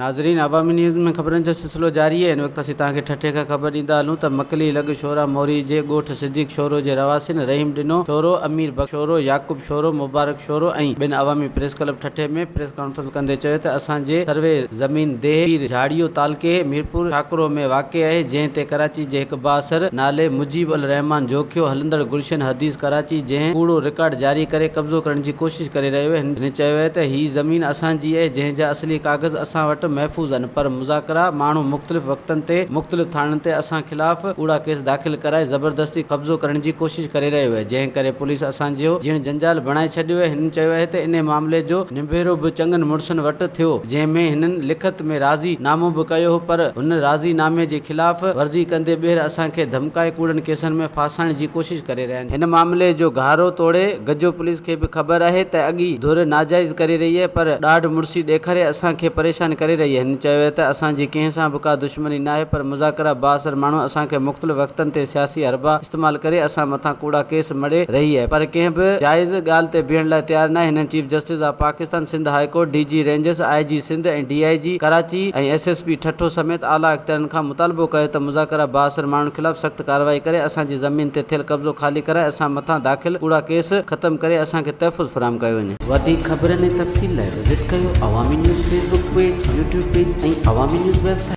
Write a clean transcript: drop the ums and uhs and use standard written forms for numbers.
नाज़रीन, अवामी न्यूज़ में ख़बरनि जो सिलसिलो जारी है। इन वक़्तु असीं तव्हांखे ठठे खां ख़बर ॾींदा हलूं त मकली लॻ शोरा मोरी जे ॻोठ सिद्दीक़ शोरो जे रवासिन रहीम ॾिनो शोरो, अमीर बख्श शोरो, याकूब शोरो, मुबारक शोरो ऐं ॿिनि अवामी प्रेस क्लब ठठे में प्रेस कॉन्फ्रेंस कंदे चयो त असांजे सर्वे ज़मीन देह झाड़ियो तालके मीरपुर ठाकुरो में वाक़ आहे, जंहिं ते कराची जे हिकु बासर नाले मुजीब उल रहमान जोखियो हलंदड़ गुलशन हदीस कराची जंहिं कूड़ो रिकॉर्ड जारी करे कब्ज़ो करण जी कोशिश करे रहियो आहे। हिन चयो आहे त हीअ ज़मीन असांजी आहे, जंहिं जा असली कागज़ असां वटि महफ़ूज़ आहिनि, पर मुज़ाकरा माण्हू मुख़्तलिफ़ वक़्तनि ते मुख़्तलिफ़ थाणनि ते असां ख़िलाफ़ कूड़ा केस दाख़िल कराए ज़बरदस्ती कब्ज़ो करण जी कोशिश करे रहियो आहे, जंहिं करे पुलिस असांजो जीण जंजाल बणाए छॾियो आहे। हिन चयो आहे त इन मामले जो निबेरो बि चङनि मुड़ुसनि वटि थियो, जंहिंमें हिननि लिखत में राज़ी नामो बि कयो हो, पर हुन राज़ी नामे जे ख़िलाफ़ वर्ज़ी कंदे ॿीहर असांखे धमकाए कूड़नि केसनि में फासाइण जी कोशिश करे रहिया आहिनि। हिन मामले जो गहारो तोड़े गजो पुलिस खे बि ख़बर आहे त अॻी धुर नाजाइज़ करे रही आहे, पर ॾाढ मुड़सी ॾेखारे असांखे परेशान करे रही आहे। हिन चयो आहे त असांजी कंहिं सां बि का दुश्मनी न आहे, पर मुज़ाकरा बासर माण्हू असांखे मुख़्तलिफ़ वक़्तनि ते सियासी हरबा इस्तेमालु करे असां मथां कूड़ा केस मड़े रही आहे, पर कंहिं बि जाइज़ ॻाल्हि ते बीहण लाइ तयारु न आहे। हिननि chief justice of Pakistan Sindh high court, DG rangers, IG Sindh ऐं DIG कराची ऐं SSP ठठो समेत आला इख्तियारनि खां मुतालबो कयो त मुज़ाकरा बासर माण्हुनि ख़िलाफ़ सख़्तु कार्रवाई करे असांजी ज़मीन ते थियल कब्ज़ो ख़ाली कराए असां मथां दाख़िल कूड़ा केस ख़तमु करे असांखे तहफ़ुज़ फ़राहम कयो वञे। वधीक ख़बरनि ऐं तफ़सील लाइ विज़िट कयो अवामी news Facebook page, YouTube page ऐं अवामी न्यूज़ वेबसाइट।